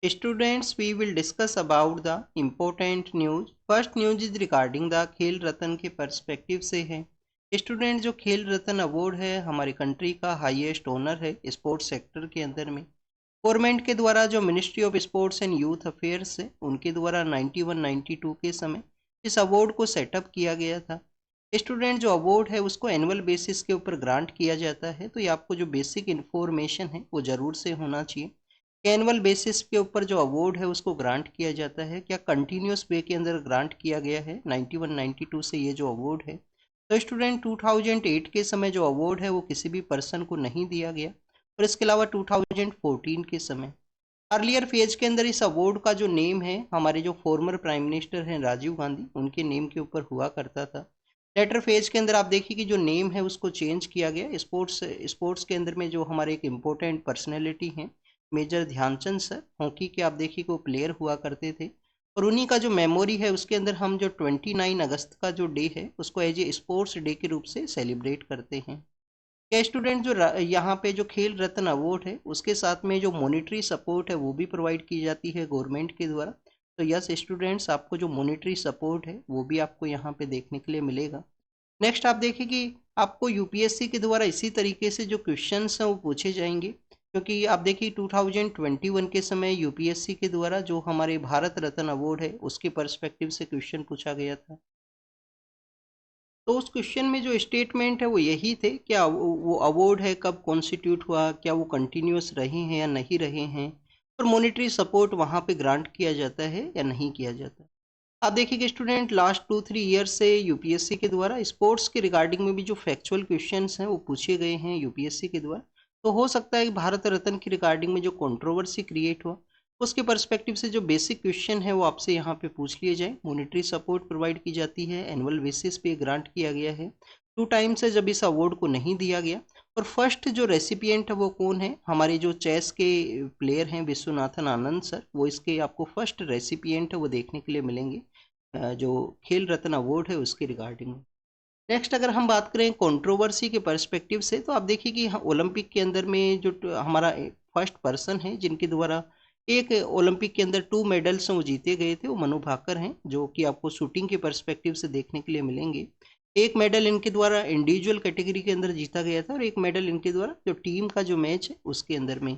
Students, we will discuss about the important news. First news is regarding the खेल रत्न के perspective से है। Student, जो खेल रत्न अवार्ड है हमारी कंट्री का हाईएस्ट ऑनर है स्पोर्ट्स सेक्टर के अंदर में। गवर्नमेंट के द्वारा जो ministry of sports and youth affairs है उनके द्वारा 91-92 के समय इस अवार्ड को सेटअप किया गया था। स्टूडेंट, जो अवार्ड है उसको एनुअल बेसिस के ऊपर ग्रांट किया जाता है, तो ये आपको जो बेसिक इन्फॉर्मेशन है वो ज़रूर से होना चाहिए। एनुअल बेसिस के ऊपर जो अवार्ड है उसको ग्रांट किया जाता है, क्या कंटिन्यूस वे के अंदर ग्रांट किया गया है 91-92 से ये जो अवार्ड है। तो स्टूडेंट, 2008 के समय जो अवार्ड है वो किसी भी पर्सन को नहीं दिया गया, और इसके अलावा 2014 के समय अर्लियर फेज के अंदर इस अवार्ड का जो नेम है हमारे जो फॉर्मर प्राइम मिनिस्टर हैं राजीव गांधी, उनके नेम के ऊपर हुआ करता था। लेटर फेज के अंदर आप देखिए कि जो नेम है उसको चेंज किया गया। स्पोर्ट्स के अंदर में जो हमारे एक इम्पोर्टेंट पर्सनैलिटी हैं मेजर ध्यानचंद सर, हॉकी के आप देखिए कि वो प्लेयर हुआ करते थे, और उन्हीं का जो मेमोरी है उसके अंदर हम जो 29 अगस्त का जो डे है उसको एज ए स्पोर्ट्स डे के रूप से सेलिब्रेट करते हैं। क्या स्टूडेंट, जो यहाँ पे जो खेल रत्न अवार्ड है उसके साथ में जो मॉनिटरी सपोर्ट है वो भी प्रोवाइड की जाती है गवर्नमेंट के द्वारा। तो यस स्टूडेंट्स, आपको जो मॉनिटरी सपोर्ट है वो भी आपको यहाँ पे देखने के लिए मिलेगा। नेक्स्ट आप देखिए कि आपको यूपीएससी के द्वारा इसी तरीके से जो क्वेश्चंस हैं वो पूछे जाएंगे, क्योंकि आप देखिए 2021 के समय यूपीएससी के द्वारा जो हमारे भारत रत्न अवार्ड है उसके पर्सपेक्टिव से क्वेश्चन पूछा गया था। तो उस क्वेश्चन में जो स्टेटमेंट है वो यही थे, क्या वो अवार्ड है कब कॉन्स्टिट्यूट हुआ, क्या वो कंटिन्यूस रहे हैं या नहीं रहे हैं, और मॉनिटरी सपोर्ट वहाँ पे ग्रांट किया जाता है या नहीं किया जाता है। आप देखिए कि स्टूडेंट, लास्ट 2-3 ईयर से यूपीएससी के द्वारा स्पोर्ट्स के रिगार्डिंग में भी जो फैक्चुअल क्वेश्चंस हैं वो पूछे गए हैं यूपीएससी के द्वारा। तो हो सकता है कि भारत रत्न की रिगार्डिंग में जो कंट्रोवर्सी क्रिएट हुआ उसके पर्सपेक्टिव से जो बेसिक क्वेश्चन है वो आपसे यहाँ पे पूछ लिए जाए। मॉनिटरी सपोर्ट प्रोवाइड की जाती है, एनुअल बेसिस पे ग्रांट किया गया है 2 टाइम्स है जब इस अवार्ड को नहीं दिया गया। और फर्स्ट जो रेसिपिएंट है वो कौन है, हमारे जो चेस के प्लेयर हैं विश्वनाथन आनंद सर, वो इसके आपको फर्स्ट रेसिपिएंट है वो देखने के लिए मिलेंगे जो खेल रत्न अवार्ड है उसके रिगार्डिंग। नेक्स्ट अगर हम बात करें कंट्रोवर्सी के पर्सपेक्टिव से, तो आप देखिए कि ओलंपिक के अंदर में जो हमारा फर्स्ट पर्सन है जिनके द्वारा एक ओलंपिक के अंदर 2 मेडल्स वो जीते गए थे, वो मनु भाकर हैं, जो कि आपको शूटिंग के पर्सपेक्टिव से देखने के लिए मिलेंगे। एक मेडल इनके द्वारा इंडिविजुअल कैटेगरी के अंदर जीता गया था, और एक मेडल इनके द्वारा जो टीम का जो मैच है उसके अंदर में।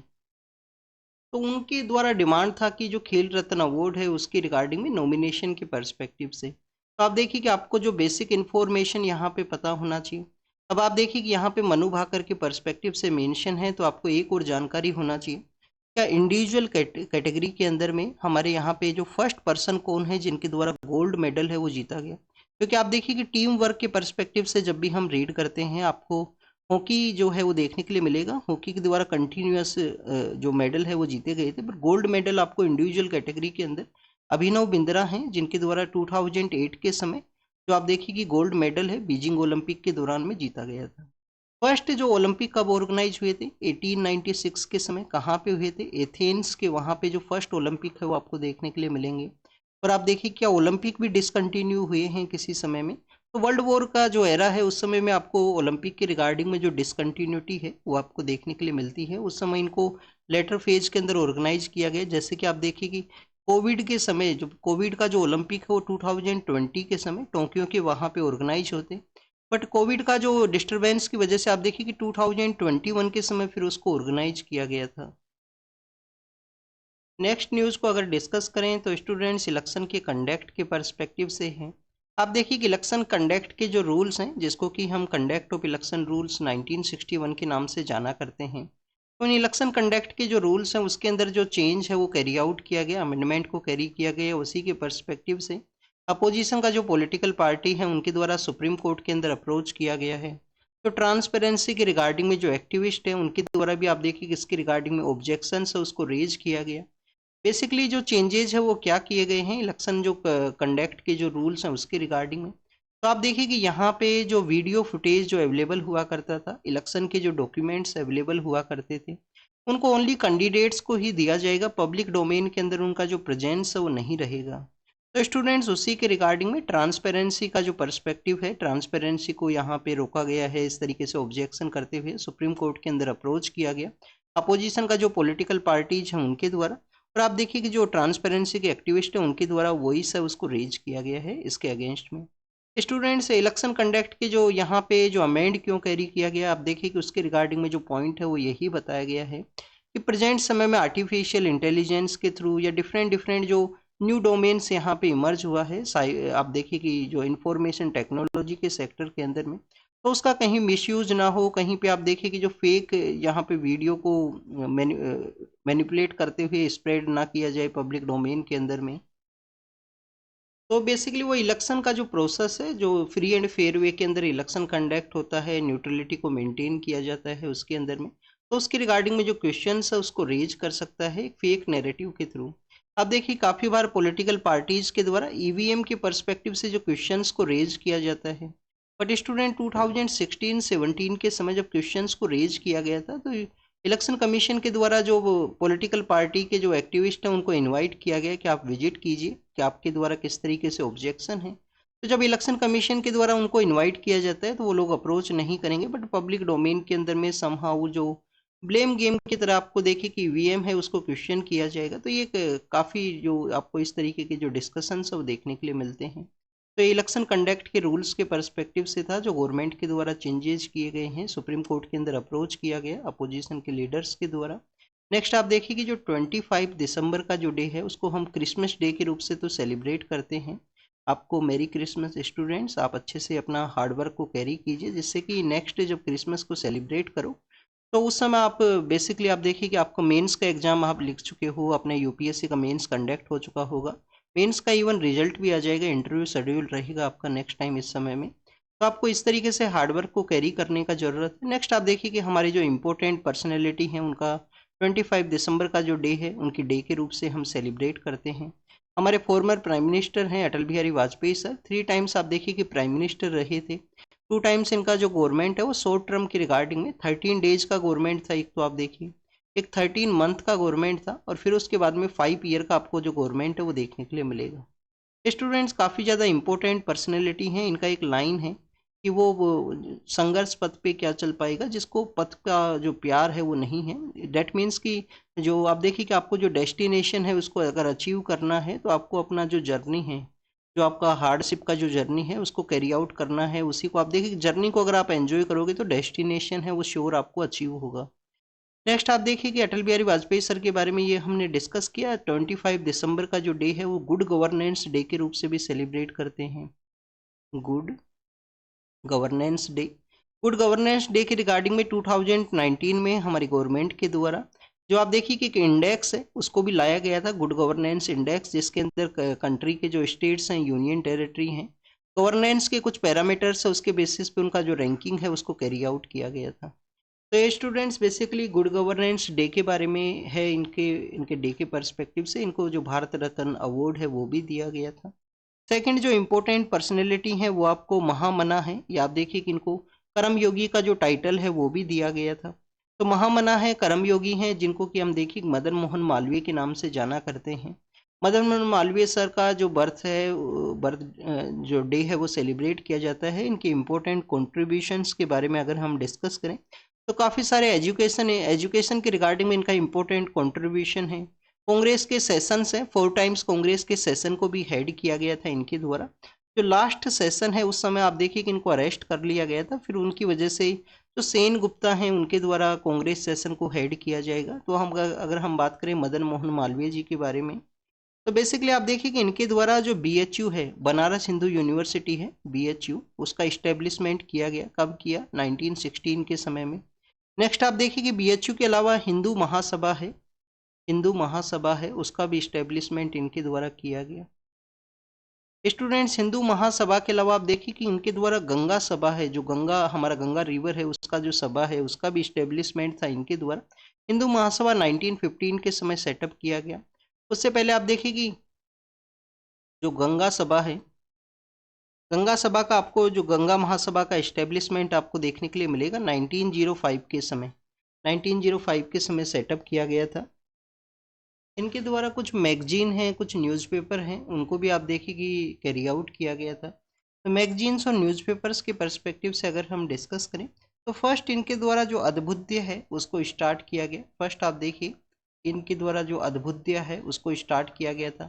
तो उनके द्वारा डिमांड था कि जो खेल रत्न अवार्ड है उसकी रिगार्डिंग में नॉमिनेशन के पर्सपेक्टिव से। तो आप देखिए कि आपको जो बेसिक इन्फॉर्मेशन यहाँ पे पता होना चाहिए। अब आप देखिए कि यहाँ पे मनु भाकर के पर्सपेक्टिव से मेंशन है, तो आपको एक और जानकारी होना चाहिए, क्या इंडिविजुअल कैटेगरी के अंदर में हमारे यहाँ पे जो फर्स्ट पर्सन कौन है जिनके द्वारा गोल्ड मेडल है वो जीता गया। क्योंकि आप देखिए कि टीम वर्क के पर्सपेक्टिव से जब भी हम रीड करते हैं आपको हॉकी जो है वो देखने के लिए मिलेगा। हॉकी के द्वारा कंटिन्यूअस जो मेडल है वो जीते गए थे, पर गोल्ड मेडल आपको इंडिविजुअल कैटेगरी के अंदर अभिनव बिंद्रा हैं जिनके द्वारा 2008 के समय जो आप देखिए कि गोल्ड मेडल है बीजिंग ओलंपिक के दौरान में जीता गया था। फर्स्ट जो ओलंपिक कब ऑर्गेनाइज हुए थे 1896 के समय, कहाँ पे हुए थे, एथेंस के, वहाँ पे जो फर्स्ट ओलंपिक है वो आपको देखने के लिए मिलेंगे। और आप देखिए क्या ओलंपिक भी डिसकंटिन्यू हुए हैं किसी समय में। तो वर्ल्ड वॉर का जो एरा है उस समय में आपको ओलंपिक के रिगार्डिंग में जो डिसकंटिन्यूटी है वो आपको देखने के लिए मिलती है। उस समय इनको लेटर फेज के अंदर ऑर्गेनाइज किया गया। जैसे कि आप देखिए कि कोविड के समय, जो कोविड का जो ओलंपिक है वो 2020 के समय टोक्यो के वहाँ पे ऑर्गेनाइज होते, बट कोविड का जो डिस्टरबेंस की वजह से आप देखिए कि 2021 के समय फिर उसको ऑर्गेनाइज किया गया था। नेक्स्ट न्यूज़ को अगर डिस्कस करें तो स्टूडेंट्स इलेक्शन के कंडक्ट के पर्सपेक्टिव से हैं। आप देखिए कि इलेक्शन कंडक्ट के जो रूल्स हैं, जिसको कि हम कंडक्ट ऑफ इलेक्शन रूल्स 1961 के नाम से जाना करते हैं, तो इन इलेक्शन कंडक्ट के जो रूल्स हैं उसके अंदर जो चेंज है वो कैरी आउट किया गया, अमेंडमेंट को कैरी किया गया। उसी के पर्सपेक्टिव से अपोजिशन का जो पॉलिटिकल पार्टी है उनके द्वारा सुप्रीम कोर्ट के अंदर अप्रोच किया गया है। तो ट्रांसपेरेंसी के रिगार्डिंग में जो एक्टिविस्ट हैं उनके द्वारा भी आप देखिए कि इसके रिगार्डिंग में ऑब्जेक्शंस है उसको रेज किया गया। बेसिकली जो चेंजेज है वो क्या किए गए हैं इलेक्शन जो कंडक्ट के जो रूल्स हैं उसके रिगार्डिंग में। तो आप देखिए कि यहाँ पे जो वीडियो फुटेज जो अवेलेबल हुआ करता था, इलेक्शन के जो डॉक्यूमेंट्स अवेलेबल हुआ करते थे, उनको ओनली कैंडिडेट्स को ही दिया जाएगा, पब्लिक डोमेन के अंदर उनका जो प्रेजेंस है वो नहीं रहेगा। तो स्टूडेंट्स उसी के रिगार्डिंग में ट्रांसपेरेंसी का जो पर्सपेक्टिव है, ट्रांसपेरेंसी को यहाँ पे रोका गया है। इस तरीके से ऑब्जेक्शन करते हुए सुप्रीम कोर्ट के अंदर अप्रोच किया गया अपोजिशन का जो पॉलिटिकल पार्टीज हैं उनके द्वारा, और आप देखिए कि जो ट्रांसपेरेंसी के एक्टिविस्ट हैं उनके द्वारा वही सब उसको रेज किया गया है इसके अगेंस्ट में। स्टूडेंट्स, इलेक्शन कंडक्ट के जो यहाँ पे जो अमेंड क्यों कैरी किया गया, आप देखिए कि उसके रिगार्डिंग में जो पॉइंट है वो यही बताया गया है कि प्रेजेंट समय में आर्टिफिशियल इंटेलिजेंस के थ्रू या डिफरेंट डिफरेंट जो न्यू डोमेन्स यहाँ पे इमर्ज हुआ है, आप देखिए कि जो इंफॉर्मेशन टेक्नोलॉजी के सेक्टर के अंदर में, तो उसका कहीं मिसयूज ना हो, कहीं पे आप देखिए कि जो फेक यहाँ पे वीडियो को मैनिपुलेट करते हुए स्प्रेड ना किया जाए पब्लिक डोमेन के अंदर में। तो बेसिकली वो इलेक्शन का जो प्रोसेस है, जो फ्री एंड फेयर वे के अंदर इलेक्शन कंडक्ट होता है, न्यूट्रलिटी को मेंटेन किया जाता है उसके अंदर में, तो उसके रिगार्डिंग में जो क्वेश्चंस है उसको रेज कर सकता है एक फेक नैरेटिव के थ्रू। आप देखिए काफ़ी बार पॉलिटिकल पार्टीज के द्वारा ईवीएम के पर्सपेक्टिव से जो क्वेश्चंस को रेज किया जाता है, बट स्टूडेंट 2016-17 के समय जब क्वेश्चंस को रेज किया गया था, तो इलेक्शन कमीशन के द्वारा जो पॉलिटिकल पार्टी के जो एक्टिविस्ट हैं उनको इनवाइट किया गया कि आप विजिट कीजिए कि आपके द्वारा किस तरीके से ऑब्जेक्शन है। तो जब इलेक्शन कमीशन के द्वारा उनको इनवाइट किया जाता है तो वो लोग अप्रोच नहीं करेंगे, बट पब्लिक डोमेन के अंदर में समहाउ जो ब्लेम गेम की तरह आपको देखिए कि ईवीएम है उसको क्वेश्चन किया जाएगा। तो ये काफ़ी जो आपको इस तरीके के जो डिस्कशन है वो देखने के लिए मिलते हैं। तो इलेक्शन कंडक्ट के रूल्स के पर्सपेक्टिव से था, जो गवर्नमेंट के द्वारा चेंजेस किए गए हैं, सुप्रीम कोर्ट के अंदर अप्रोच किया गया अपोजिशन के लीडर्स के द्वारा। नेक्स्ट आप देखिए कि जो 25 दिसंबर का जो डे है उसको हम क्रिसमस डे के रूप से तो सेलिब्रेट करते हैं। आपको मेरी क्रिसमस स्टूडेंट्स, आप अच्छे से अपना हार्डवर्क को कैरी कीजिए, जिससे कि नेक्स्ट जब क्रिसमस को सेलिब्रेट करो तो उस समय आप बेसिकली आप देखिए कि आपका मेंस का एग्ज़ाम आप लिख चुके हो, अपने यूपीएससी का मेंस कंडक्ट हो चुका होगा, मेंस का इवन रिजल्ट भी आ जाएगा, इंटरव्यू शेड्यूल रहेगा आपका नेक्स्ट टाइम इस समय में। तो आपको इस तरीके से हार्डवर्क को कैरी करने का ज़रूरत है। नेक्स्ट आप देखिए कि हमारी जो इम्पोर्टेंट पर्सनैलिटी हैं उनका 25 दिसंबर का जो डे है उनकी डे के रूप से हम सेलिब्रेट करते हैं। हमारे फॉर्मर प्राइम मिनिस्टर हैं अटल बिहारी वाजपेयी सर, 3 टाइम्स आप देखिए कि प्राइम मिनिस्टर रहे थे। 2 टाइम्स इनका जो गवर्नमेंट है वो शॉर्ट टर्म की रिगार्डिंग में 13 डेज का गवर्नमेंट था एक, तो आप देखिए एक 13 मंथ का गवर्नमेंट था, और फिर उसके बाद में 5 ईयर का आपको जो गवर्नमेंट है वो देखने के लिए मिलेगा। स्टूडेंट्स, काफ़ी ज़्यादा इंपॉर्टेंट पर्सनैलिटी हैं, इनका एक लाइन है कि वो संघर्ष पथ पे क्या चल पाएगा जिसको पथ का जो प्यार है वो नहीं है। डेट मीन्स कि जो आप देखिए कि आपको जो डेस्टिनेशन है उसको अगर अचीव करना है तो आपको अपना जो जर्नी है, जो आपका हार्डशिप का जो जर्नी है उसको कैरी आउट करना है, उसी को आप देखिए जर्नी को अगर आप एंजॉय करोगे तो डेस्टिनेशन है वो श्योर आपको अचीव होगा। नेक्स्ट आप देखिए कि अटल बिहारी वाजपेयी सर के बारे में ये हमने डिस्कस किया। 25 दिसंबर का जो डे है वो गुड गवर्नेंस डे के रूप से भी सेलिब्रेट करते हैं। Good governance day, good governance day के रिगार्डिंग में 2019 में हमारी गवर्नमेंट के द्वारा जो आप देखिए कि एक इंडेक्स है उसको भी लाया गया था, गुड गवर्नेंस इंडेक्स, जिसके अंदर कंट्री के जो स्टेट्स हैं, यूनियन टेरिटरी हैं, गवर्नेंस के कुछ पैरामीटर्स है उसके बेसिस पे उनका जो रैंकिंग है उसको कैरी आउट किया गया था। तो ये students basically good governance day के बारे में है, इनके इनके डे के पर्सपेक्टिव से इनको जो भारत रत्न अवार्ड है वो भी दिया गया था। सेकंड जो इम्पोर्टेंट पर्सनैलिटी है वो आपको महामना है, या आप देखिए कि इनको कर्मयोगी का जो टाइटल है वो भी दिया गया था। तो महामना है, कर्मयोगी हैं, जिनको कि हम देखिए मदन मोहन मालवीय के नाम से जाना करते हैं। मदन मोहन मालवीय सर का जो बर्थ जो डे है वो सेलिब्रेट किया जाता है। इनके इम्पोर्टेंट कॉन्ट्रीब्यूशंस के बारे में अगर हम डिस्कस करें तो काफ़ी सारे एजुकेशन के रिगार्डिंग में इनका इम्पोर्टेंट कॉन्ट्रीब्यूशन है। कांग्रेस के सेशंस हैं, 4 टाइम्स कांग्रेस के सेशन को भी हेड किया गया था इनके द्वारा। जो लास्ट सेशन है उस समय आप देखिए कि इनको अरेस्ट कर लिया गया था, फिर उनकी वजह से जो सेन गुप्ता हैं उनके द्वारा कांग्रेस सेशन को हेड किया जाएगा। तो हम अगर हम बात करें मदन मोहन मालवीय जी के बारे में, तो बेसिकली आप देखिए कि इनके द्वारा जो बीएचयू है, बनारस हिंदू यूनिवर्सिटी है बीएचयू, उसका इस्टेब्लिशमेंट किया गया। कब किया? 1916 के समय में। नेक्स्ट आप देखिए कि बीएचयू के अलावा हिंदू महासभा है, हिंदू महासभा है, उसका भी इस्टेब्लिशमेंट इनके द्वारा किया गया। स्टूडेंट्स, हिंदू महासभा के अलावा आप देखिए कि इनके द्वारा गंगा सभा है, जो गंगा हमारा गंगा रिवर है उसका जो सभा है उसका भी इस्टेब्लिशमेंट था इनके द्वारा। हिंदू महासभा 1915 के समय सेटअप किया गया। उससे पहले आप देखिए कि जो गंगा सभा है, गंगा सभा का आपको जो गंगा महासभा का इस्टेब्लिशमेंट आपको देखने के लिए मिलेगा 1905 के समय, 1905 के समय सेटअप किया गया था। इनके द्वारा कुछ मैगजीन हैं, कुछ न्यूज़पेपर हैं, उनको भी आप देखिए कि कैरी आउट किया गया था। तो मैगजीन्स और न्यूज़पेपर्स के पर्सपेक्टिव से अगर हम डिस्कस करें तो फर्स्ट इनके द्वारा जो अद्भुत्य है उसको स्टार्ट किया गया। फर्स्ट आप देखिए इनके द्वारा जो अद्भुत्य है उसको स्टार्ट किया गया था।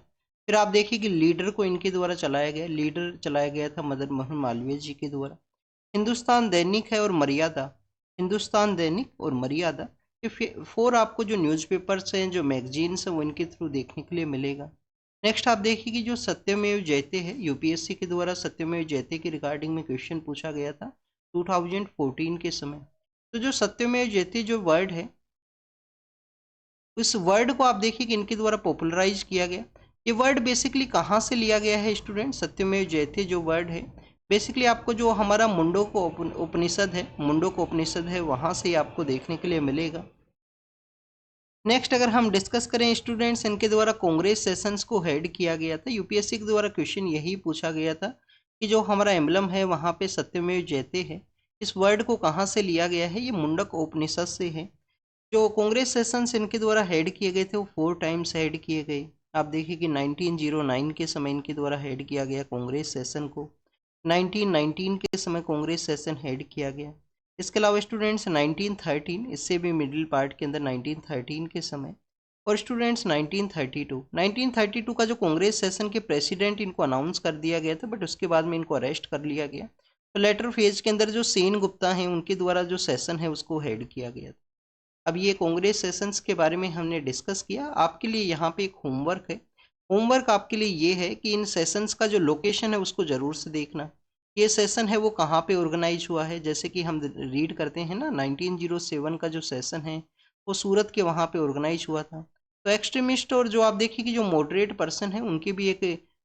फिर आप देखिए कि लीडर को इनके द्वारा चलाया गया, लीडर चलाया गया था मदन मोहन मालवीय जी के द्वारा। हिंदुस्तान दैनिक है और मर्यादा, हिंदुस्तान दैनिक और मर्यादा, ये 4 आपको जो न्यूज़पेपर्स हैं, जो मैगजीन्स हैं, वो इनके थ्रू देखने के लिए मिलेगा। नेक्स्ट आप देखिए कि जो सत्यमेव जयते है, यूपीएससी के द्वारा सत्यमेव जयते के रिगार्डिंग में क्वेश्चन पूछा गया था 2014 के समय। तो जो सत्यमेव जयते जो वर्ड है, इस वर्ड को आप देखिए कि इनके द्वारा पॉपुलराइज किया गया। ये वर्ड बेसिकली कहाँ से लिया गया है स्टूडेंट? सत्यमेव जयते जो वर्ड है बेसिकली आपको जो हमारा मुंडोको उपनिषद है, मुंडोको उपनिषद है, वहाँ से आपको देखने के लिए मिलेगा। नेक्स्ट अगर हम डिस्कस करें स्टूडेंट्स, इनके द्वारा कांग्रेस सेशंस को हेड किया गया था। यूपीएससी के द्वारा क्वेश्चन यही पूछा गया था कि जो हमारा एम्बलम है वहाँ पे सत्यमेव जयते है, इस वर्ड को कहाँ से लिया गया है? ये मुंडक उपनिषद से है। जो कांग्रेस सेशंस इनके द्वारा हेड किए गए थे वो 4 टाइम्स हेड किए गए। आप देखिए कि 1909 के समय इनके द्वारा हेड किया गया कांग्रेस सेशन को, 1919 के समय कांग्रेस सेशन हेड किया गया। इसके अलावा स्टूडेंट्स 1913, इससे भी मिडिल पार्ट के अंदर 1913 के समय, और स्टूडेंट्स 1932 का जो कांग्रेस सेशन के प्रेसिडेंट इनको अनाउंस कर दिया गया था, बट उसके बाद में इनको अरेस्ट कर लिया गया। तो लेटर फेज के अंदर जो सेन गुप्ता हैं उनके द्वारा जो सेशन है उसको हेड किया गया था। अब ये कांग्रेस सेशंस के बारे में हमने डिस्कस किया। आपके लिए यहाँ पे एक होमवर्क है। होमवर्क आपके लिए ये है कि इन सेशंस का जो लोकेशन है उसको ज़रूर से देखना। ये सेशन है वो कहाँ पे ऑर्गेनाइज हुआ है, जैसे कि हम रीड करते हैं ना 1907 का जो सेशन है वो सूरत के वहाँ पे ऑर्गेनाइज हुआ था। तो एक्सट्रीमिस्ट और जो आप देखिए कि जो मॉडरेट पर्सन है उनकी भी एक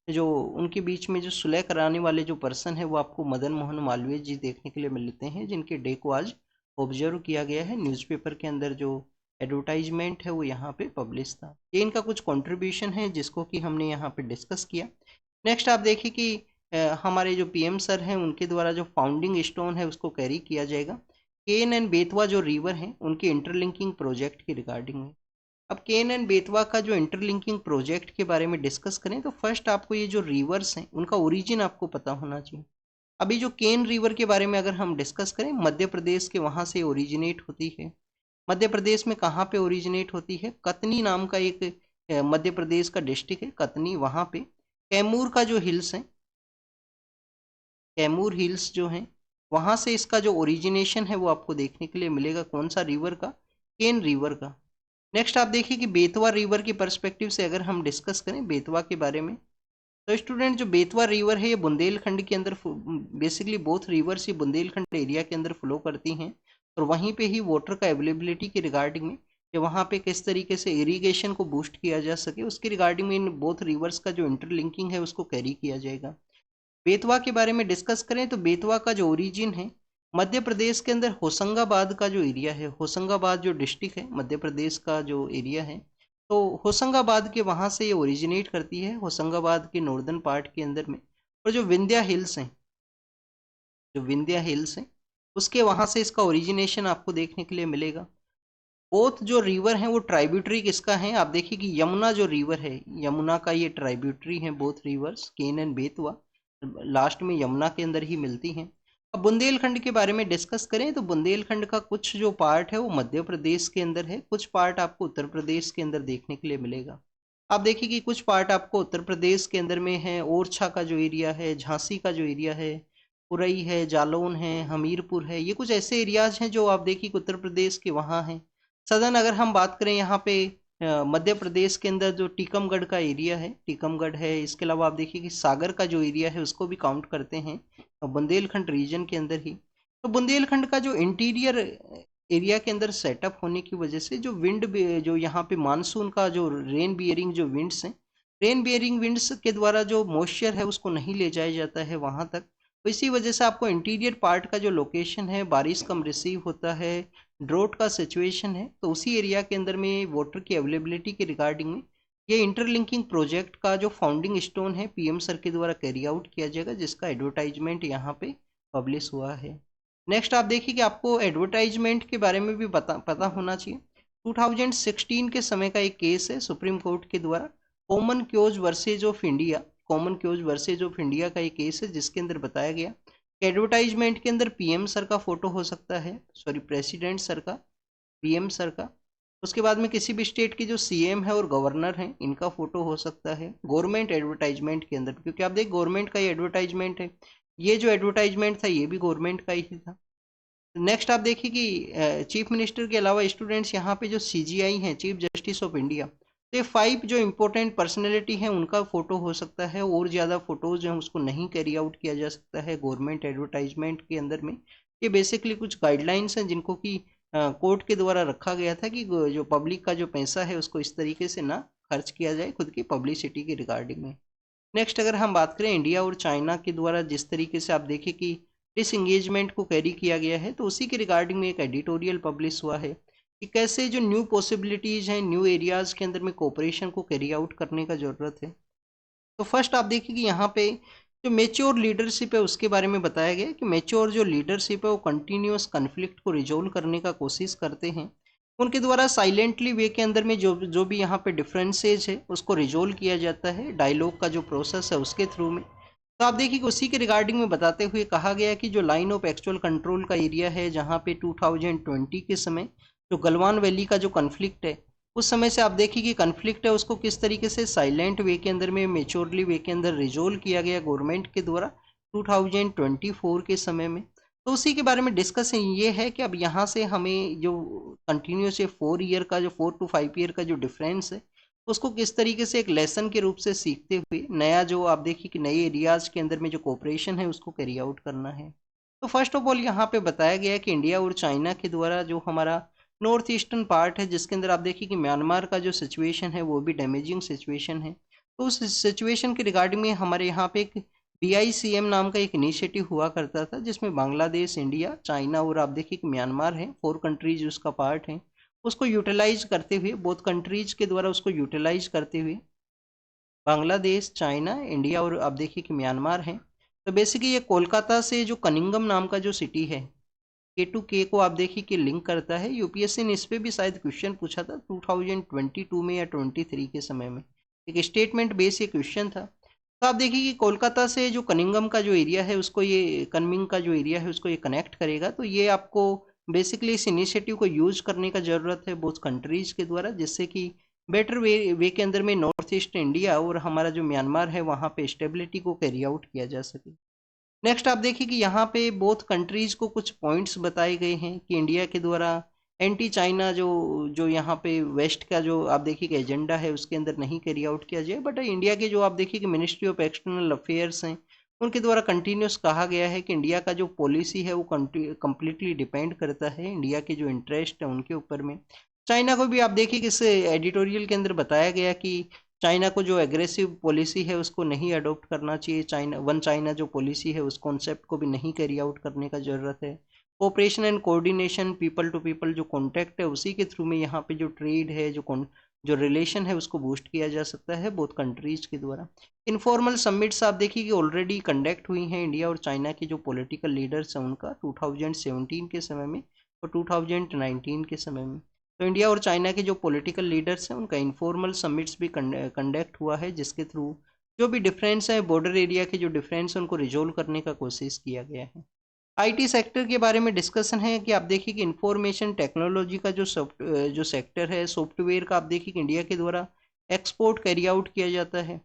जो उनके बीच में जो सुलह कराने वाले जो पर्सन है वो आपको मदन मोहन मालवीय जी देखने के लिए मिलते हैं, जिनके डे को आज ऑब्जर्व किया गया है। न्यूज़पेपर के अंदर जो एडवर्टाइजमेंट है वो यहाँ पे पब्लिश था। ये इनका कुछ कंट्रीब्यूशन है जिसको कि हमने यहाँ पे डिस्कस किया। नेक्स्ट आप देखिए कि हमारे जो पीएम सर हैं उनके द्वारा जो फाउंडिंग स्टोन है उसको कैरी किया जाएगा केन एंड बेतवा जो रिवर हैं उनके इंटरलिंकिंग प्रोजेक्ट की रिगार्डिंग में। अब केन एंड बेतवा का जो इंटरलिंकिंग प्रोजेक्ट के बारे में डिस्कस करें तो फर्स्ट आपको ये जो रिवर्स हैं उनका ओरिजिन आपको पता होना चाहिए। अभी जो केन रिवर के बारे में अगर हम डिस्कस करें, मध्य प्रदेश के वहाँ से ओरिजिनेट होती है। मध्य प्रदेश में कहाँ पे ओरिजिनेट होती है? कतनी नाम का एक मध्य प्रदेश का डिस्ट्रिक्ट है कतनी, वहाँ पे कैमूर का जो हिल्स है, कैमूर हिल्स जो हैं वहाँ से इसका जो ओरिजिनेशन है वो आपको देखने के लिए मिलेगा। कौन सा रिवर का? केन रिवर का। नेक्स्ट आप देखिए कि बेतवा रिवर की पर्सपेक्टिव से अगर हम डिस्कस करें बेतवा के बारे में, तो स्टूडेंट जो बेतवा रिवर है ये बुंदेलखंड के अंदर, बेसिकली बोथ रिवर्स ये बुंदेलखंड एरिया के अंदर फ्लो करती हैं, और वहीं पे ही वाटर का अवेलेबिलिटी के रिगार्डिंग में कि वहाँ पे किस तरीके से इरिगेशन को बूस्ट किया जा सके उसके रिगार्डिंग में इन बोथ रिवर्स का जो इंटरलिंकिंग है उसको कैरी किया जाएगा। बेतवा के बारे में डिस्कस करें तो बेतवा का जो ओरिजिन है मध्य प्रदेश के अंदर होशंगाबाद का जो एरिया है, होशंगाबाद जो डिस्ट्रिक्ट है मध्य प्रदेश का जो एरिया है, तो होशंगाबाद के वहाँ से ये ओरिजिनेट करती है, होशंगाबाद के नॉर्दर्न पार्ट के अंदर में। और जो विंध्या हिल्स हैं, जो विंध्या हिल्स हैं उसके वहाँ से इसका ओरिजिनेशन आपको देखने के लिए मिलेगा। बोथ जो रिवर हैं वो ट्राइब्यूटरी किसका है? आप देखिए कि यमुना जो रिवर है, यमुना का ये ट्राइब्यूटरी है both rivers Ken and Betwa, last में यमुना के अंदर ही मिलती हैं। अब बुंदेलखंड के बारे में डिस्कस करें तो बुंदेलखंड का कुछ जो पार्ट है वो मध्य प्रदेश के अंदर है, कुछ पार्ट आपको उत्तर प्रदेश के अंदर देखने के लिए मिलेगा। आप देखिए कि कुछ पार्ट आपको उत्तर प्रदेश के अंदर में है, ओरछा का जो एरिया है, झांसी का जो एरिया है, उरई है, जालौन है, हमीरपुर है, ये कुछ ऐसे एरियाज हैं जो आप देखिए कि उत्तर प्रदेश के वहाँ हैं। सदन अगर हम बात करें यहाँ पे मध्य प्रदेश के अंदर जो टीकमगढ़ का एरिया है, टीकमगढ़ है, इसके अलावा आप देखिए कि सागर का जो एरिया है उसको भी काउंट करते हैं बुंदेलखंड रीजन के अंदर ही। तो बुंदेलखंड का जो इंटीरियर एरिया के अंदर सेटअप होने की वजह से जो विंड जो यहाँ पे मानसून का जो रेन बियरिंग जो विंड्स हैं, रेन बियरिंग विंड्स के द्वारा जो मॉइस्चर है उसको नहीं ले जाया जाता है वहाँ तक, तो इसी वजह से आपको इंटीरियर पार्ट का जो लोकेशन है बारिश कम रिसीव होता है, ड्रोट का सिचुएशन है, तो उसी एरिया के अंदर में वाटर की अवेलेबिलिटी के रिगार्डिंग में ये इंटरलिंकिंग प्रोजेक्ट का जो फाउंडिंग स्टोन है पीएम सर के द्वारा कैरी आउट किया जाएगा, जिसका एडवर्टाइजमेंट यहाँ पे पब्लिश हुआ है। नेक्स्ट आप देखिए कि आपको एडवर्टाइजमेंट के बारे में भी पता होना चाहिए। 2016 के समय का एक केस है सुप्रीम कोर्ट के द्वारा, common chaos versus of India, common chaos versus of India का एक केस है जिसके अंदर बताया गया कि एडवर्टाइजमेंट के अंदर पीएम सर का फोटो हो सकता है, सॉरी प्रेसिडेंट सर का, पीएम सर का, उसके बाद में किसी भी स्टेट की जो सीएम है और गवर्नर हैं इनका फोटो हो सकता है गवर्नमेंट एडवर्टाइजमेंट के अंदर, क्योंकि आप देख गवर्नमेंट का ही एडवर्टाइजमेंट है, ये जो एडवर्टाइजमेंट था ये भी गवर्नमेंट का ही था। नेक्स्ट आप देखिए कि चीफ मिनिस्टर के अलावा स्टूडेंट्स यहाँ पे जो सीजीआई हैं, चीफ जस्टिस ऑफ इंडिया, तो ये 5 जो इम्पोर्टेंट पर्सनैलिटी हैं उनका फोटो हो सकता है, और ज़्यादा फोटोज हैं उसको नहीं कैरी आउट किया जा सकता है गवर्नमेंट एडवर्टाइजमेंट के अंदर में। ये बेसिकली कुछ गाइडलाइंस हैं जिनको कि कोर्ट के द्वारा रखा गया था कि जो पब्लिक का जो पैसा है उसको इस तरीके से ना खर्च किया जाए खुद की पब्लिसिटी के रिगार्डिंग में। नेक्स्ट अगर हम बात करें इंडिया और चाइना के द्वारा जिस तरीके से आप देखिए कि डिसएंगेजमेंट को कैरी किया गया है, तो उसी के रिगार्डिंग में एक एडिटोरियल पब्लिश हुआ है कि कैसे जो न्यू पॉसिबिलिटीज़ हैं न्यू एरियाज़ के अंदर में कोऑपरेशन को कैरी आउट करने का ज़रूरत है। तो फर्स्ट आप देखिए कि यहाँ पे जो मेच्योर लीडरशिप है उसके बारे में बताया गया है कि मेच्योर जो लीडरशिप है वो कंटिन्यूस कन्फ्लिक्ट को रिजोल्व करने का कोशिश करते हैं, उनके द्वारा साइलेंटली वे के अंदर में जो जो भी यहाँ पे डिफरेंसेज है उसको रिजोल्व किया जाता है डायलॉग का जो प्रोसेस है उसके थ्रू में। तो आप देखिए कि उसी के रिगार्डिंग में बताते हुए कहा गया कि जो लाइन ऑफ एक्चुअल कंट्रोल का एरिया है जहाँ पे 2020 के समय जो गलवान वैली का जो कन्फ्लिक्ट है, उस समय से आप देखिए कि कन्फ्लिक्ट है उसको किस तरीके से साइलेंट वे के अंदर में मेच्योरली वे के अंदर रिजोल्व किया गया गवर्नमेंट के द्वारा 2024 के समय में। तो उसी के बारे में डिस्कशन ये है कि अब यहाँ से हमें जो कंटिन्यूस 4 ईयर का जो 4 to 5 ईयर का जो डिफरेंस है उसको किस तरीके से एक लेसन के रूप से सीखते हुए नया जो आप देखिए कि नए एरियाज के अंदर में जो कोऑपरेशन है उसको कैरी आउट करना है। तो फर्स्ट ऑफ ऑल यहाँ पे बताया गया है कि इंडिया और चाइना के द्वारा जो हमारा नॉर्थ ईस्टर्न पार्ट है जिसके अंदर आप देखिए कि म्यांमार का जो सिचुएशन है वो भी डैमेजिंग सिचुएशन है, तो उस सिचुएशन के रिगार्डिंग में हमारे यहाँ पे एक BICM नाम का एक इनिशिएटिव हुआ करता था जिसमें बांग्लादेश, इंडिया, चाइना और आप देखिए कि म्यांमार है, 4 कंट्रीज उसका पार्ट है, उसको यूटिलाइज करते हुए बोथ कंट्रीज के द्वारा उसको यूटिलाइज करते हुए बांग्लादेश, चाइना, इंडिया और आप देखिए कि म्यांमार है। तो बेसिकली ये कोलकाता से जो कनिंगम नाम का जो सिटी है K2K को आप देखिए कि लिंक करता है। यूपीएससी ने इस पे भी शायद क्वेश्चन पूछा था 2022 में या 23 के समय में, एक स्टेटमेंट बेस ये क्वेश्चन था। तो आप देखिए कि कोलकाता से जो कनिंगम का जो एरिया है उसको ये कनमिंग का जो एरिया है उसको ये कनेक्ट करेगा, तो ये आपको बेसिकली इस इनिशिएटिव को यूज करने का ज़रूरत है बोथ कंट्रीज के द्वारा, जिससे कि बेटर वे के अंदर में नॉर्थ ईस्ट इंडिया और हमारा जो म्यांमार है वहाँ पे स्टेबिलिटी को कैरी आउट किया जा सके। नेक्स्ट आप देखिए कि यहाँ पे बोथ कंट्रीज को कुछ पॉइंट्स बताए गए हैं कि इंडिया के द्वारा एंटी चाइना जो जो यहाँ पे वेस्ट का जो आप देखिए कि एजेंडा है उसके अंदर नहीं कैरी आउट किया जाए, बट इंडिया के जो आप देखिए कि मिनिस्ट्री ऑफ एक्सटर्नल अफेयर्स हैं उनके द्वारा कंटिन्यूस कहा गया है कि इंडिया का जो पॉलिसी है वो कम्प्लीटली डिपेंड करता है इंडिया के जो इंटरेस्ट है उनके ऊपर में। चाइना को भी आप देखिए कि इस एडिटोरियल के अंदर बताया गया कि चाइना को जो एग्रेसिव पॉलिसी है उसको नहीं अडॉप्ट करना चाहिए, चाइना वन चाइना जो पॉलिसी है उस कॉन्सेप्ट को भी नहीं कैरी आउट करने का ज़रूरत है। Cooperation and coordination, people to people जो कॉन्टैक्ट है उसी के थ्रू में यहाँ पे जो ट्रेड है जो रिलेशन है उसको बूस्ट किया जा सकता है बोथ कंट्रीज के द्वारा। इनफॉर्मल समिट्स आप देखिए कि ऑलरेडी कंडक्ट हुई हैं इंडिया और चाइना के जो पॉलिटिकल लीडर्स हैं उनका 2017 के समय में और 2019 के समय में। तो इंडिया और चाइना के जो पॉलिटिकल लीडर्स हैं उनका इनफॉर्मल समिट्स भी कंडक्ट हुआ है जिसके थ्रू जो भी डिफरेंस है बॉर्डर एरिया के जो डिफरेंस है उनको रिजोल्व करने का कोशिश किया गया है। आईटी सेक्टर के बारे में डिस्कशन है कि आप देखिए कि इंफॉर्मेशन टेक्नोलॉजी का जो सेक्टर है सॉफ्टवेयर का आप देखिए कि इंडिया के द्वारा एक्सपोर्ट कैरी आउट किया जाता है,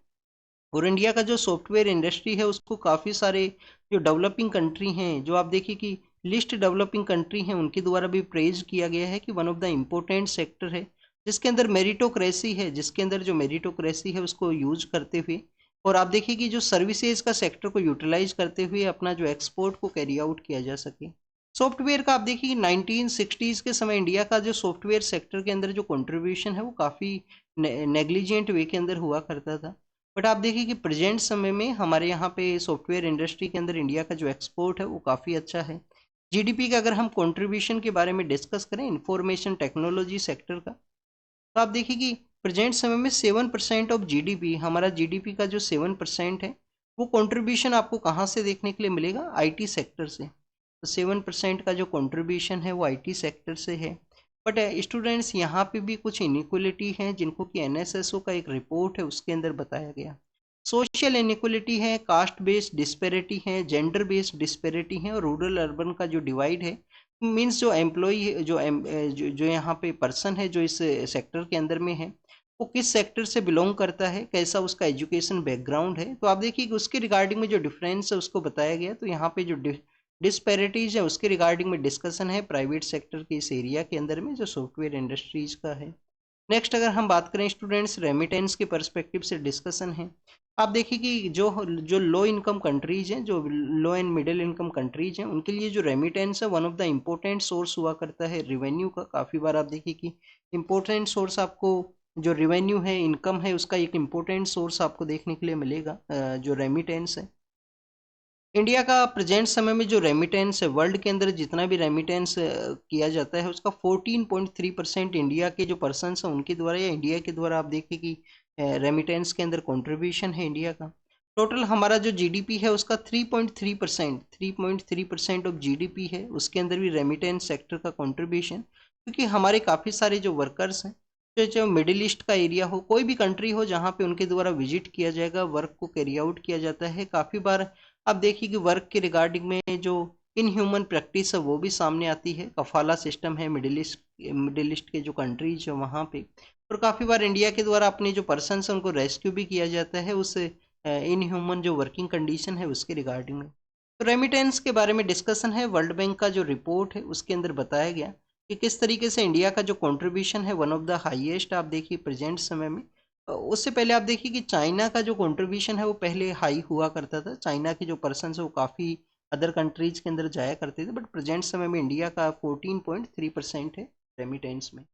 और इंडिया का जो सॉफ्टवेयर इंडस्ट्री है उसको काफ़ी सारे जो डेवलपिंग कंट्री हैं जो आप देखिए कि लिस्ट डेवलपिंग कंट्री हैं उनके द्वारा भी प्रेज किया गया है कि one of the important sector है जिसके अंदर मेरिटोक्रेसी है, जिसके अंदर जो मेरिटोक्रेसी है उसको यूज करते हुए और आप देखिए कि जो सर्विसेज का सेक्टर को यूटिलाइज करते हुए अपना जो एक्सपोर्ट को कैरी आउट किया जा सके। सॉफ्टवेयर का आप देखिए कि 1960s के समय इंडिया का जो सॉफ्टवेयर सेक्टर के अंदर जो कंट्रीब्यूशन है वो काफ़ी नेग्लिजेंट वे के अंदर हुआ करता था, बट आप देखिए कि प्रेजेंट समय में हमारे यहाँ पे सॉफ्टवेयर इंडस्ट्री के अंदर इंडिया का जो एक्सपोर्ट है वो काफ़ी अच्छा है। जीडीपी का अगर हम कंट्रीब्यूशन के बारे में डिस्कस करें इंफॉर्मेशन टेक्नोलॉजी सेक्टर का, तो आप देखिए कि प्रेजेंट समय में 7% ऑफ जीडीपी, हमारा जीडीपी का जो 7% है वो कंट्रीब्यूशन आपको कहाँ से देखने के लिए मिलेगा, आईटी सेक्टर से। तो 7% का जो कंट्रीब्यूशन है वो आईटी सेक्टर से है। बट स्टूडेंट्स यहाँ पे भी कुछ इनइक्वलिटी हैं जिनको कि एनएसएसओ का एक रिपोर्ट है उसके अंदर बताया गया। सोशल इनइक्वलिटी है, कास्ट बेस्ड डिस्पेरिटी है, जेंडर बेस्ड डिस्पेरिटी है और रूरल अर्बन का जो डिवाइड है मीन्स जो एम्प्लॉई जो यहाँ पे पर्सन है जो इस सेक्टर के अंदर में है, वो किस सेक्टर से बिलोंग करता है, कैसा उसका एजुकेशन बैकग्राउंड है। तो आप देखिए कि उसके रिगार्डिंग में जो डिफरेंस है उसको बताया गया। तो यहाँ पे जो डिस्पैरिटीज है उसके रिगार्डिंग में डिस्कशन है प्राइवेट सेक्टर के इस एरिया के अंदर में जो सॉफ्टवेयर इंडस्ट्रीज का है। नेक्स्ट अगर हम बात करें स्टूडेंट्स, रेमिटेंस के पर्सपेक्टिव से डिस्कशन है। आप देखिए कि जो जो लो इनकम कंट्रीज हैं, जो लो एंड मिडिल इनकम कंट्रीज हैं, उनके लिए जो रेमिटेंस है one of the important source हुआ करता है रेवेन्यू का। काफ़ी बार आप देखिए कि इम्पोर्टेंट सोर्स आपको जो रेवेन्यू है, इनकम है, उसका एक इम्पोर्टेंट सोर्स आपको देखने के लिए मिलेगा जो रेमिटेंस है। इंडिया का प्रेजेंट समय में जो रेमिटेंस है, वर्ल्ड के अंदर जितना भी रेमिटेंस किया जाता है उसका 14.3% इंडिया के जो पर्सन हैं उनके द्वारा या इंडिया के द्वारा आप देखिए कि रेमिटेंस के अंदर कंट्रीब्यूशन है इंडिया का। टोटल हमारा जो जीडीपी है उसका 3.3% ऑफ जीडीपी है, उसके अंदर भी रेमिटेंस सेक्टर का कंट्रीब्यूशन। क्योंकि हमारे काफ़ी सारे जो वर्कर्स हैं, जो मिडिल ईस्ट का एरिया हो, कोई भी कंट्री हो जहाँ पे उनके द्वारा विजिट किया जाएगा, वर्क को कैरी आउट किया जाता है। काफ़ी बार आप देखिए कि वर्क के रिगार्डिंग में जो इनह्यूमन प्रैक्टिस है वो भी सामने आती है। कफाला सिस्टम है मिडिल ईस्ट के जो कंट्रीज है वहाँ पे, और काफ़ी बार इंडिया के द्वारा अपने जो पर्सन है उनको रेस्क्यू भी किया जाता है उस इनह्यूमन जो वर्किंग कंडीशन है उसके रिगार्डिंग में। तो रेमिटेंस के बारे में डिस्कशन है। वर्ल्ड बैंक का जो रिपोर्ट है उसके अंदर बताया गया कि किस तरीके से इंडिया का जो कंट्रीब्यूशन है वन ऑफ द हाईएस्ट आप देखिए प्रेजेंट समय में। उससे पहले आप देखिए कि चाइना का जो कंट्रीब्यूशन है वो पहले हाई हुआ करता था। चाइना के जो पर्सन है वो काफ़ी अदर कंट्रीज के अंदर जाया करते थे, बट प्रेजेंट समय में इंडिया का 14.3% है रेमिटेंस में।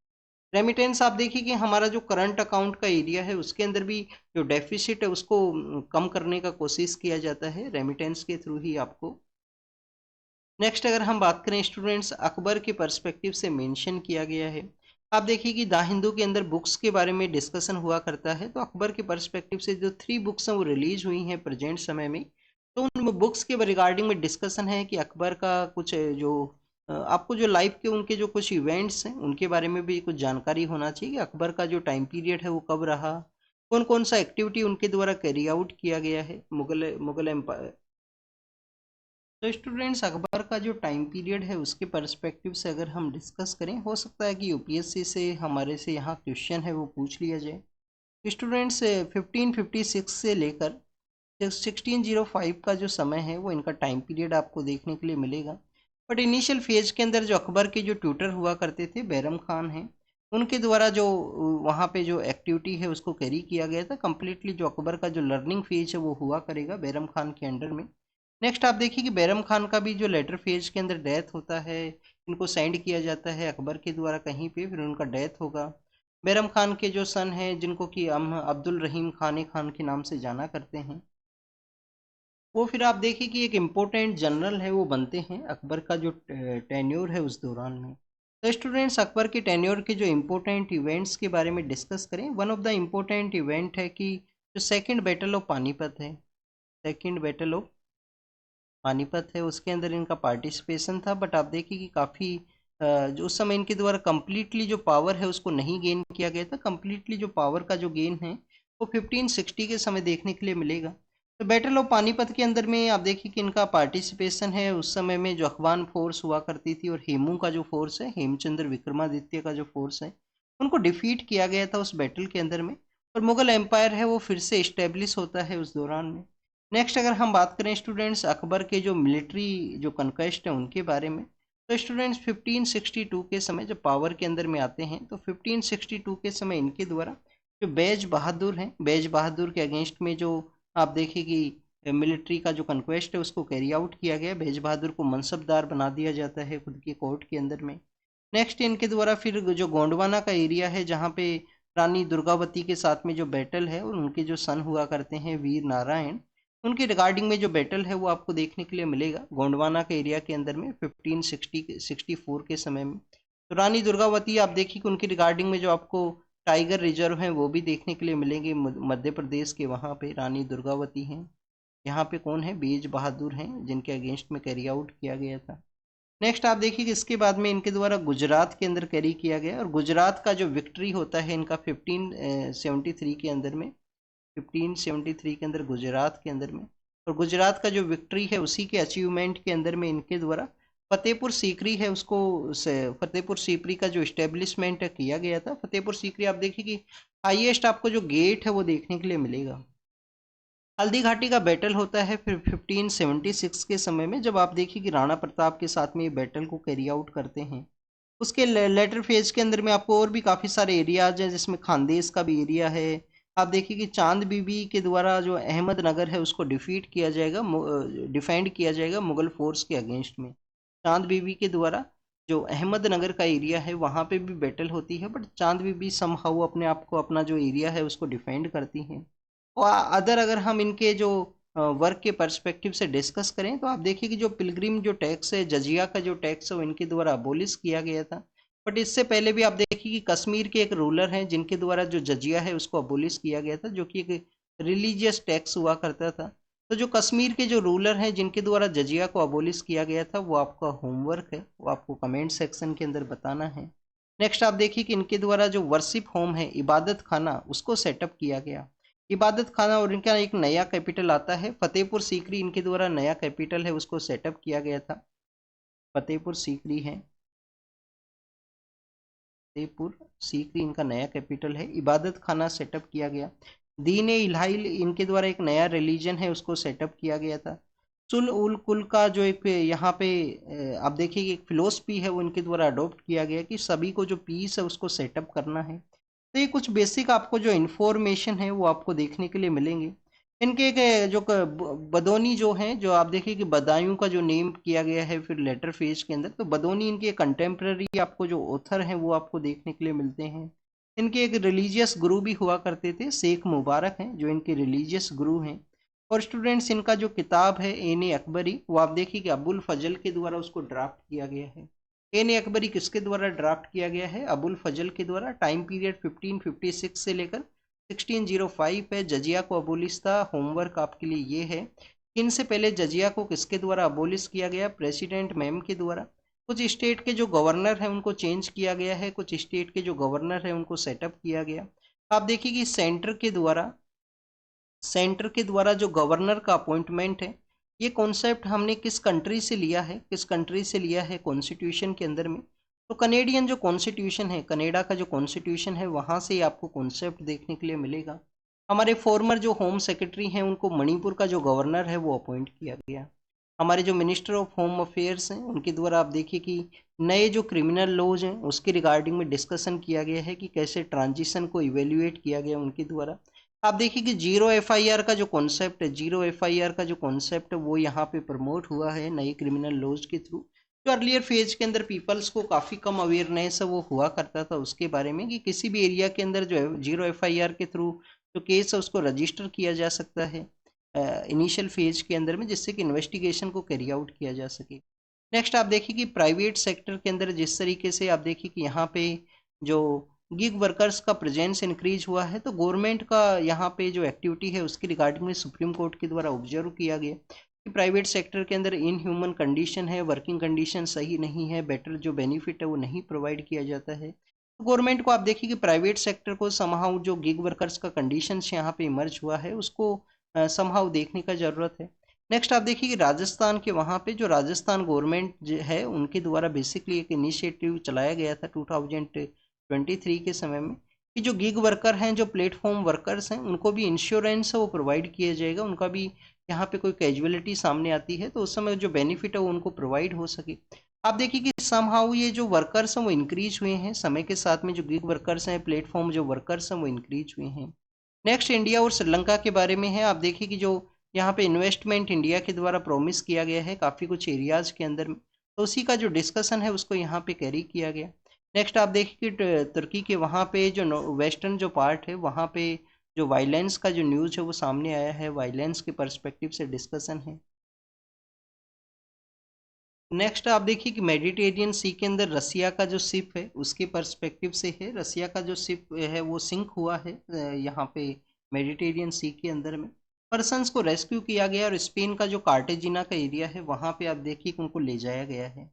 रेमिटेंस आप देखिए कि हमारा जो करंट अकाउंट का एरिया है उसके अंदर भी जो डेफिसिट है उसको कम करने का कोशिश किया जाता है रेमिटेंस के थ्रू ही आपको। नेक्स्ट अगर हम बात करें स्टूडेंट्स, अकबर के पर्सपेक्टिव से मेंशन किया गया है। आप देखिए कि द हिंदू के अंदर बुक्स के बारे में डिस्कशन हुआ करता है। तो अकबर के पर्सपेक्टिव से जो 3 बुक्स हैं वो रिलीज हुई हैं प्रेजेंट समय में। तो उन बुक्स के रिगार्डिंग में डिस्कशन है कि अकबर का कुछ जो आपको जो लाइफ के उनके जो कुछ इवेंट्स हैं उनके बारे में भी कुछ जानकारी होना चाहिए कि अकबर का जो टाइम पीरियड है वो कब रहा, कौन कौन सा एक्टिविटी उनके द्वारा कैरी आउट किया गया है मुगल मुगल एम्पायर। तो स्टूडेंट्स, अकबर का जो टाइम पीरियड है उसके पर्सपेक्टिव से अगर हम डिस्कस करें, हो सकता है कि यूपीएससी से हमारे से यहाँ क्वेश्चन है वो पूछ लिया जाए। स्टूडेंट्स, 1556 से लेकर 1605 का जो समय है वो इनका टाइम पीरियड आपको देखने के लिए मिलेगा। बट इनिशियल फेज के अंदर जो अकबर के जो ट्यूटर हुआ करते थे बैरम खान हैं, उनके द्वारा जो वहाँ पे जो एक्टिविटी है उसको कैरी किया गया था। कम्प्लीटली जो अकबर का जो लर्निंग फेज है वो हुआ करेगा बैरम खान के अंडर में। नेक्स्ट आप देखिए कि बैरम खान का भी जो लेटर फेज के अंदर डेथ होता है, इनको सेंड किया जाता है अकबर के द्वारा कहीं पे, फिर उनका डेथ होगा। बैरम खान के जो सन हैं जिनको कि हम अब्दुल रहीम खान के नाम से जाना करते हैं, वो फिर आप देखिए कि एक इम्पोर्टेंट जनरल है वो बनते हैं अकबर का जो टेन्योर है उस दौरान में। तो स्टूडेंट्स, अकबर के टेन्योर के जो इम्पोर्टेंट इवेंट्स के बारे में डिस्कस करें, one of the important event है कि जो सेकेंड बैटल ऑफ पानीपत है, सेकेंड बैटल ऑफ पानीपत है, उसके अंदर इनका पार्टिसिपेशन था। बट आप देखिए कि काफ़ी जो उस समय इनके द्वारा कम्प्लीटली जो पावर है उसको नहीं गेन किया गया था। कम्प्लीटली जो पावर का जो गेन है वो 1560 के समय देखने के लिए मिलेगा। तो बैटल ऑफ पानीपत के अंदर में आप देखिए कि इनका पार्टिसिपेशन है। उस समय में जो अफगान फोर्स हुआ करती थी और हेमू का जो फोर्स है, हेमचंद्र विक्रमादित्य का जो फोर्स है, उनको डिफीट किया गया था उस बैटल के अंदर में। और मुगल एम्पायर है वो फिर से इस्टेब्लिश होता है उस दौरान में। नेक्स्ट अगर हम बात करें स्टूडेंट्स, अकबर के जो मिलिट्री जो कन्क्वेस्ट है उनके बारे में, तो स्टूडेंट्स 1562 के समय जब पावर के अंदर में आते हैं, तो 1562 के समय इनके द्वारा जो बैज बहादुर हैं, बैज बहादुर के अगेंस्ट में जो आप देखिए कि मिलिट्री का जो कन्क्वेस्ट है उसको कैरी आउट किया गया। बैज बहादुर को मनसबदार बना दिया जाता है खुद के कोर्ट के अंदर में। नेक्स्ट इनके द्वारा फिर जो गोंडवाना का एरिया है जहाँ पे रानी दुर्गावती के साथ में जो बैटल है और उनके जो सन हुआ करते हैं वीर नारायण, उनके रिगार्डिंग में जो बैटल है वो आपको देखने के लिए मिलेगा गोंडवाना के एरिया के अंदर में 1564 के समय में। तो रानी दुर्गावती आप देखिए कि उनकी रिगार्डिंग में जो आपको टाइगर रिजर्व हैं वो भी देखने के लिए मिलेंगे मध्य प्रदेश के, वहाँ पे रानी दुर्गावती हैं। यहाँ पे कौन है, बेज बहादुर हैं जिनके अगेंस्ट में कैरी आउट किया गया था। नेक्स्ट आप देखिए कि इसके बाद में इनके द्वारा गुजरात के अंदर कैरी किया गया, और गुजरात का जो विक्ट्री होता है इनका 1573 के अंदर में, 1573 के अंदर गुजरात के अंदर में। और गुजरात का जो विक्ट्री है उसी के अचीवमेंट के अंदर में इनके द्वारा फतेहपुर सीकरी है उसको फतेहपुर सीकरी का जो इस्टेब्लिशमेंट किया गया था, फतेहपुर सीकरी आप देखिए कि हाईएस्ट आपको जो गेट है वो देखने के लिए मिलेगा। हल्दी घाटी का बैटल होता है फिर 1576 के समय में, जब आप देखिए कि राणा प्रताप के साथ में ये बैटल को कैरी आउट करते हैं। उसके लेटर फेज के अंदर में आपको और भी काफ़ी सारे एरियाज हैं, जिसमें खानदेश का भी एरिया है। आप देखिए कि चांद बीबी के द्वारा जो अहमदनगर है उसको डिफीट किया जाएगा, डिफेंड किया जाएगा मुगल फोर्स के अगेंस्ट में। चांद बीबी के द्वारा जो अहमदनगर का एरिया है वहाँ पे भी बैटल होती है, बट चांद बीबी समहाउ अपने आप को, अपना जो एरिया है उसको डिफेंड करती हैं। और अदर अगर हम इनके जो वर्क के पर्सपेक्टिव से डिस्कस करें तो आप देखिए कि जो पिलग्रिम जो टैक्स है, जजिया का जो टैक्स है वो इनके द्वारा अबोलिश किया गया था। बट इससे पहले भी आप देखिए कि कश्मीर के एक रूलर हैं जिनके द्वारा जो जजिया है उसको अबोलिश किया गया था, जो कि एक रिलीजियस टैक्स हुआ करता था। तो जो कश्मीर के जो रूलर हैं जिनके द्वारा जजिया को अबोलिश किया गया था, वो आपका होमवर्क है, वो आपको कमेंट सेक्शन के अंदर बताना है। नेक्स्ट आप देखिए कि इनके द्वारा जो वर्शिप होम है, इबादत खाना, उसको सेटअप किया गया। इबादत खाना, और इनका एक नया कैपिटल आता है फतेहपुर सीकरी, इनके द्वारा नया कैपिटल है उसको सेटअप किया गया था। फतेहपुर सीकरी है, फतेहपुर सीकरी इनका नया कैपिटल है। इबादत खाना सेटअप किया गया। दीन ए इलाही इनके द्वारा एक नया रिलीजन है उसको सेटअप किया गया था। सुल उल कुल का जो एक यहाँ पे आप देखिए कि एक फिलोसफी है वो इनके द्वारा अडॉप्ट किया गया कि सभी को जो पीस है उसको सेटअप करना है। तो ये कुछ बेसिक आपको जो इन्फॉर्मेशन है वो आपको देखने के लिए मिलेंगे। इनके एक जो बदौनी जो हैं, जो आप देखिए कि बदायूं का जो नेम किया गया है फिर लेटर फेज के अंदर, तो बदौनी इनके कंटेम्प्रेरी आपको जो ऑथर हैं वो आपको देखने के लिए मिलते हैं। इनके एक रिलीजियस गुरु भी हुआ करते थे, शेख मुबारक हैं जो इनके रिलीजियस गुरु हैं। और स्टूडेंट्स इनका जो किताब है एन ए अकबरी, वो आप देखिए कि अबुल फजल के द्वारा उसको ड्राफ्ट किया गया है। एन ए अकबरी किसके द्वारा ड्राफ्ट किया गया है? अबुल फजल के द्वारा। टाइम पीरियड 1556 से लेकर 1605 है। जजिया को अबोलिश था। होमवर्क आपके लिए ये है, इनसे पहले जजिया को किसके द्वारा अबोलिश किया गया? प्रेसिडेंट मैम के द्वारा। कुछ स्टेट के जो गवर्नर हैं उनको चेंज किया गया है, कुछ स्टेट के जो गवर्नर हैं उनको सेटअप किया गया। आप देखिए कि सेंटर के द्वारा जो गवर्नर का अपॉइंटमेंट है, ये कॉन्सेप्ट हमने किस कंट्री से लिया है? किस कंट्री से लिया है कॉन्स्टिट्यूशन के अंदर में? तो कनेडियन जो कॉन्स्टिट्यूशन है, कनाडा का जो कॉन्स्टिट्यूशन है, वहाँ से आपको कॉन्सेप्ट देखने के लिए मिलेगा। हमारे फॉर्मर जो होम सेक्रेटरी हैं उनको मणिपुर का जो गवर्नर है वो अपॉइंट किया गया। हमारे जो मिनिस्टर ऑफ होम अफेयर्स हैं उनके द्वारा आप देखिए कि नए जो क्रिमिनल लॉज हैं उसके रिगार्डिंग में डिस्कशन किया गया है कि कैसे ट्रांजिशन को इवेल्युएट किया गया उनके द्वारा। आप देखिए कि जीरो एफआईआर का जो कॉन्सेप्ट है, जीरो एफआईआर का जो कॉन्सेप्ट है वो यहाँ पे प्रमोट हुआ है नए क्रिमिनल लॉज के थ्रू। जो अर्लियर फेज के अंदर पीपल्स को काफ़ी कम अवेयरनेस है वो हुआ करता था उसके बारे में, कि किसी भी एरिया के अंदर जो है जीरो एफआईआर के थ्रू जो केस है उसको रजिस्टर किया जा सकता है इनिशियल फेज के अंदर में, जिससे कि इन्वेस्टिगेशन को कैरी आउट किया जा सके। नेक्स्ट आप देखिए कि प्राइवेट सेक्टर के अंदर जिस तरीके से आप देखिए कि यहाँ पे जो गिग वर्कर्स का प्रेजेंस इंक्रीज हुआ है, तो गवर्नमेंट का यहाँ पे जो एक्टिविटी है उसकी रिगार्डिंग में सुप्रीम कोर्ट के द्वारा ऑब्जर्व किया गया कि प्राइवेट सेक्टर के अंदर इन ह्यूमन कंडीशन है, वर्किंग कंडीशन सही नहीं है, बेटर जो बेनिफिट है वो नहीं प्रोवाइड किया जाता है। तो गवर्नमेंट को आप देखिए कि प्राइवेट सेक्टर को समहाउ जो गिग वर्कर्स का कंडीशन यहाँ पे इमर्ज हुआ है उसको समहाउ देखने का ज़रूरत है। नेक्स्ट आप देखिए कि राजस्थान के वहाँ पे जो राजस्थान गवर्नमेंट है उनके द्वारा बेसिकली एक इनिशिएटिव चलाया गया था 2023 के समय में, कि जो गिग वर्कर हैं, जो प्लेटफॉर्म वर्कर्स हैं, उनको भी इंश्योरेंस है वो प्रोवाइड किया जाएगा। उनका भी यहाँ पे कोई कैजुअलिटी सामने आती है तो उस समय जो बेनिफिट है वो उनको प्रोवाइड हो सके। आप देखिए कि समहाउ ये जो वर्कर्स हैं वो इंक्रीज हुए हैं समय के साथ में, जो गिग वर्कर्स हैं, प्लेटफॉर्म जो वर्कर्स हैं वो इंक्रीज हुए हैं। नेक्स्ट इंडिया और श्रीलंका के बारे में है। आप देखिए कि जो यहाँ पे इन्वेस्टमेंट इंडिया के द्वारा प्रॉमिस किया गया है काफ़ी कुछ एरियाज के अंदर में, तो उसी का जो डिस्कशन है उसको यहाँ पे कैरी किया गया। नेक्स्ट आप देखिए कि तुर्की के वहाँ पे जो वेस्टर्न जो पार्ट है वहाँ पे जो वायलेंस का जो न्यूज़ है वो सामने आया है, वायलेंस के पर्सपेक्टिव से डिस्कशन है। नेक्स्ट आप देखिए कि मेडिटेरियन सी के अंदर रसिया का जो शिप है उसके पर्सपेक्टिव से है। रसिया का जो शिप है वो सिंक हुआ है यहाँ पे मेडिटेरियन सी के अंदर में। पर्सन्स को रेस्क्यू किया गया और स्पेन का जो कार्टेजिना का एरिया है वहाँ पे आप देखिए कि उनको ले जाया गया है।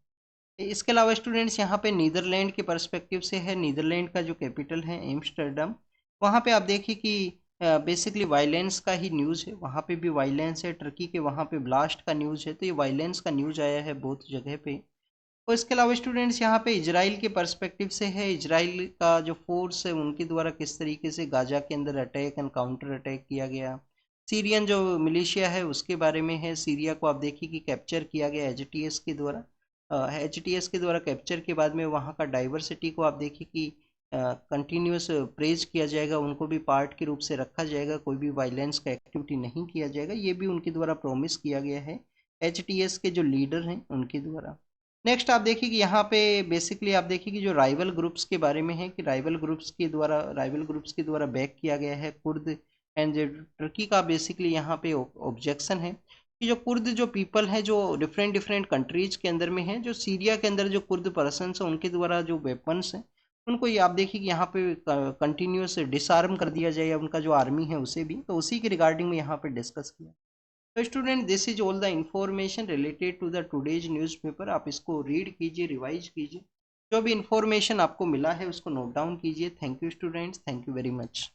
इसके अलावा स्टूडेंट्स यहाँ पे नीदरलैंड के पर्सपेक्टिव से है। नीदरलैंड का जो कैपिटल है एम्स्टर्डम, वहाँ पे आप देखिए कि बेसिकली वायलेंस का ही न्यूज़ है, वहाँ पे भी वायलेंस है। टर्की के वहाँ पे ब्लास्ट का न्यूज़ है, तो ये वायलेंस का न्यूज़ आया है बहुत जगह पे। और इसके अलावा स्टूडेंट्स यहाँ पे इजराइल के पर्सपेक्टिव से है, इजराइल का जो फोर्स है उनके द्वारा किस तरीके से गाजा के अंदर अटैक एंड काउंटर अटैक किया गया। सीरियन जो मिलिशिया है उसके बारे में है, सीरिया को आप देखिए कि कैप्चर किया गया एचटीएस के द्वारा। एचटीएस के द्वारा कैप्चर के बाद में वहाँ का डाइवर्सिटी को आप देखिए कि कंटिन्यूस प्रेज किया जाएगा, उनको भी पार्ट के रूप से रखा जाएगा, कोई भी वायलेंस का एक्टिविटी नहीं किया जाएगा, ये भी उनके द्वारा प्रॉमिस किया गया है एचटीएस के जो लीडर हैं उनके द्वारा। नेक्स्ट आप देखिए कि यहाँ पे बेसिकली आप देखिए कि जो राइवल ग्रुप्स के बारे में है कि राइवल ग्रुप्स के द्वारा बैक किया गया है कुर्द एंड टर्की का बेसिकली यहाँ पे ऑब्जेक्शन है कि जो कुर्द जो पीपल है जो डिफरेंट डिफरेंट कंट्रीज के अंदर में है, जो सीरिया के अंदर जो कुर्द पर्सन है उनके द्वारा जो वेपन्स हैं उनको ये आप देखिए कि यहाँ पे कंटिन्यूस डिसआर्म कर दिया जाए, उनका जो आर्मी है उसे भी, तो उसी के रिगार्डिंग में यहाँ पे डिस्कस किया। तो student this is all the information related to the today's newspaper. आप इसको रीड कीजिए, रिवाइज कीजिए, जो भी इंफॉर्मेशन आपको मिला है उसको नोट डाउन कीजिए। Thank you students, thank you very much.